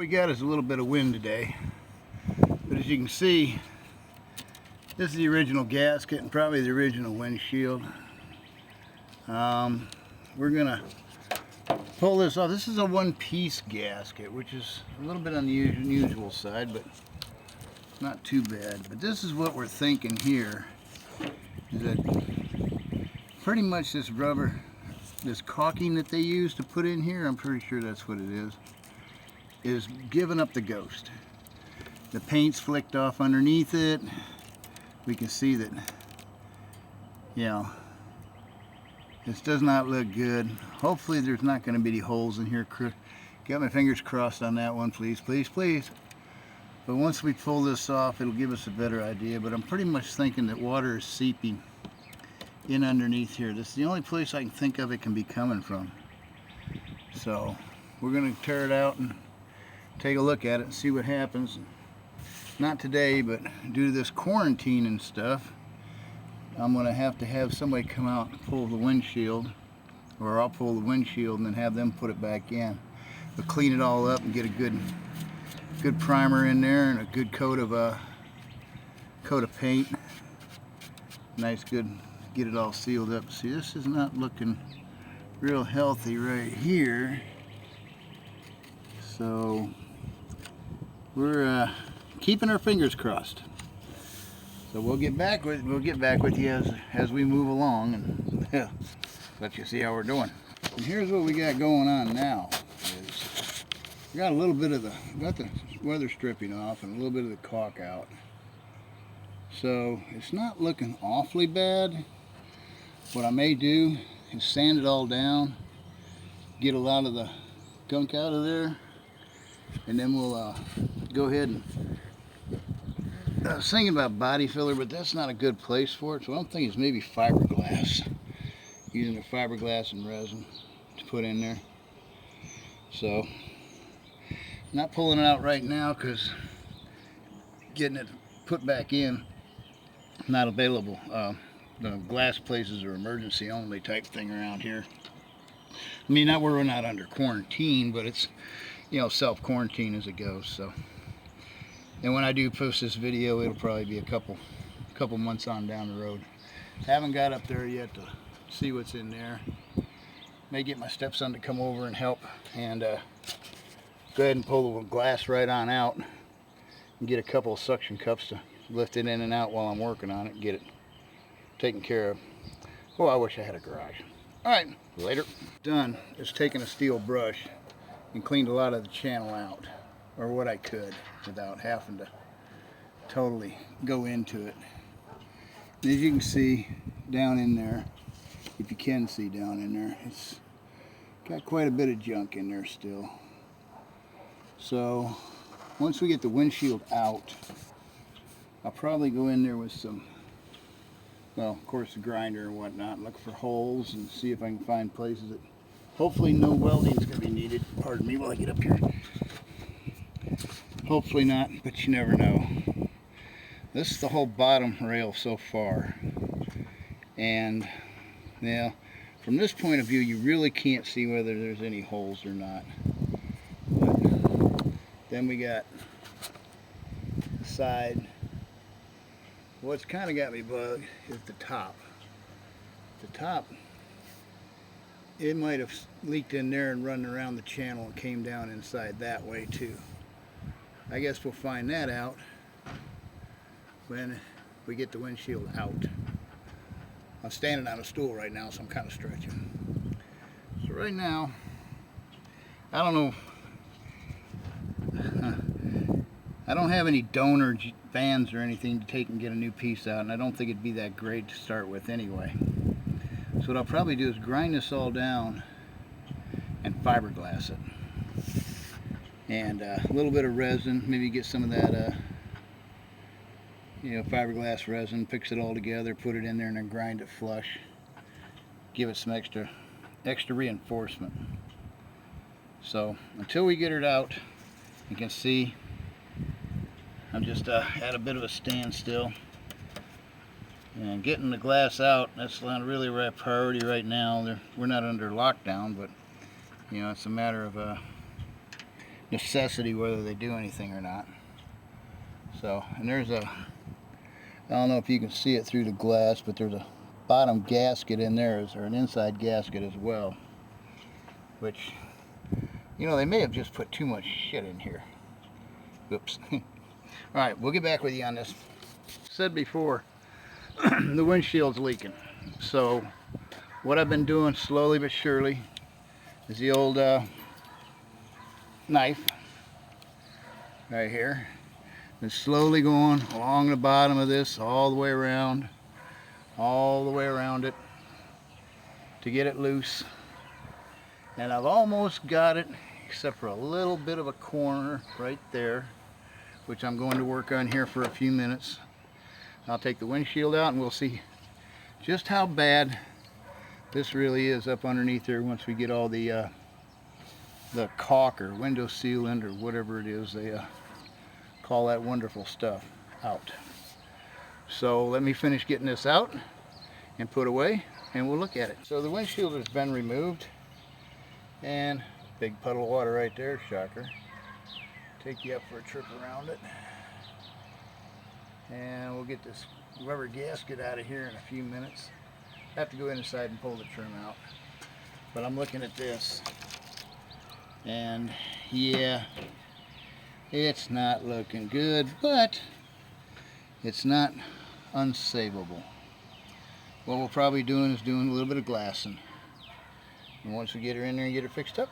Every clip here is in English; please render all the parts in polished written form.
we got is a little bit of wind today, but as you can see, this is the original gasket and probably the original windshield. We're gonna pull this off. This is a one-piece gasket, which is a little bit on the unusual side, but not too bad. But this is what we're thinking here, is that pretty much this rubber, this caulking that they use to put in here, I'm pretty sure that's what it is giving up the ghost. The paint's flicked off underneath it. We can see that, you know, this does not look good. Hopefully there's not going to be any holes in here. Got my fingers crossed on that one, please, please, please. But once we pull this off, it'll give us a better idea. But I'm pretty much thinking that water is seeping in underneath here. This is the only place I can think of it can be coming from. So we're going to tear it out and take a look at it and see what happens. Not today, but due to this quarantine and stuff, I'm going to have somebody come out and pull the windshield, or I'll pull the windshield and then have them put it back in. But clean it all up and get a good primer in there and a good coat of paint. Nice, good, get it all sealed up. See, this is not looking real healthy right here. So we're keeping our fingers crossed. So we'll get back with you as we move along and let you see how we're doing. And here's what we got going on now. Is we got a little bit of the weather stripping off and a little bit of the caulk out. So it's not looking awfully bad. What I may do is sand it all down, get a lot of the gunk out of there, and then we'll go ahead and I was thinking about body filler, but that's not a good place for it. So what I'm thinking is maybe fiberglass, using the fiberglass and resin to put in there. So not pulling it out right now because getting it put back in not available. The glass places are emergency only type thing around here. I mean, not where we're not under quarantine, but it's, you know, self-quarantine as it goes. So, and when I do post this video, it'll probably be a couple months on down the road. Haven't got up there yet to see what's in there. May get my stepson to come over and help and go ahead and pull the glass right on out and get a couple of suction cups to lift it in and out while I'm working on it and get it taken care of. Oh, I wish I had a garage. All right, later. Done is taking a steel brush and cleaned a lot of the channel out, or what I could, without having to totally go into it. And as you can see down in there, if you can see down in there, it's got quite a bit of junk in there still. So once we get the windshield out, I'll probably go in there with some, well, of course, the grinder and whatnot, and look for holes and see if I can find places that hopefully no welding is going to be needed. Pardon me while I get up here. Hopefully not, but you never know. This is the whole bottom rail so far. And yeah, from this point of view, you really can't see whether there's any holes or not. But then we got the side. What's kind of got me bugged is the top. The top, it might have leaked in there and run around the channel and came down inside that way too. I guess we'll find that out when we get the windshield out. I'm standing on a stool right now, so I'm kind of stretching. So right now, I don't know. I don't have any donor bands or anything to take and get a new piece out, and I don't think it'd be that great to start with anyway. So what I'll probably do is grind this all down and fiberglass it. And a little bit of resin, maybe get some of that you know, fiberglass resin, fix it all together, put it in there and then grind it flush. Give it some extra reinforcement. So until we get it out, you can see I'm just at a bit of a standstill. And getting the glass out, that's not really a priority right now. We're not under lockdown, but you know, it's a matter of necessity whether they do anything or not. So, and there's a, I don't know if you can see it through the glass, but there's a bottom gasket in there, or an inside gasket as well, which, you know, they may have just put too much shit in here. Oops. Alright, we'll get back with you on this. Said before, the windshield's leaking. So what I've been doing slowly but surely is the old knife right here. Been slowly going along the bottom of this all the way around it to get it loose. And I've almost got it, except for a little bit of a corner right there, which I'm going to work on here for a few minutes. I'll take the windshield out and we'll see just how bad this really is up underneath there once we get all the caulk or window sealant or whatever it is they call that wonderful stuff out. So let me finish getting this out and put away and we'll look at it. So the windshield has been removed, and big puddle of water right there, shocker. Take you up for a trip around it, and we'll get this rubber gasket out of here in a few minutes. I have to go inside and pull the trim out, but I'm looking at this, and yeah, it's not looking good, but it's not unsavable. What we'll probably doing is doing a little bit of glassing, and once we get her in there and get her fixed up,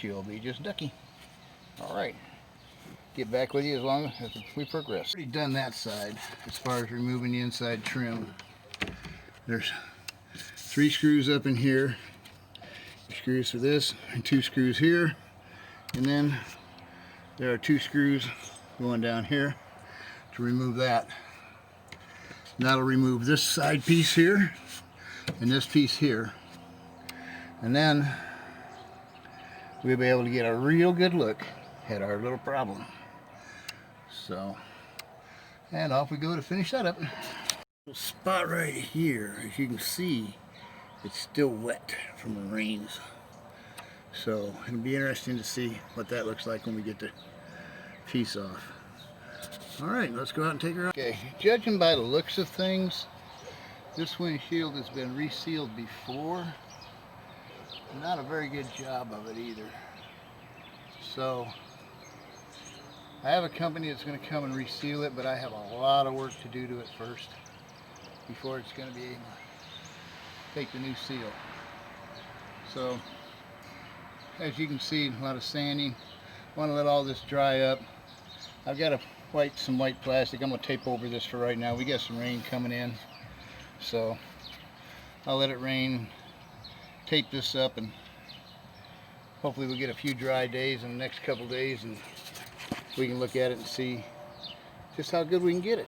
she'll be just ducky. Alright, get back with you as long as we progress. Already done that side as far as removing the inside trim. There's 3 screws up in here, screws for this, and 2 screws here, and then there are 2 screws going down here to remove that. And that'll remove this side piece here and this piece here, and then we'll be able to get a real good look at our little problem. So, and off we go to finish that up. Little spot right here, as you can see, it's still wet from the rains. So it'll be interesting to see what that looks like when we get the piece off. Alright, let's go out and take her out. Okay, judging by the looks of things, this windshield has been resealed before. Not a very good job of it either. So I have a company that's going to come and reseal it, but I have a lot of work to do to it first before it's going to be able to take the new seal. So as you can see, a lot of sanding. I want to let all this dry up. I've got some white plastic. I'm going to tape over this for right now. We got some rain coming in, so I'll let it rain, tape this up, and hopefully we'll get a few dry days in the next couple days, and we can look at it and see just how good we can get it.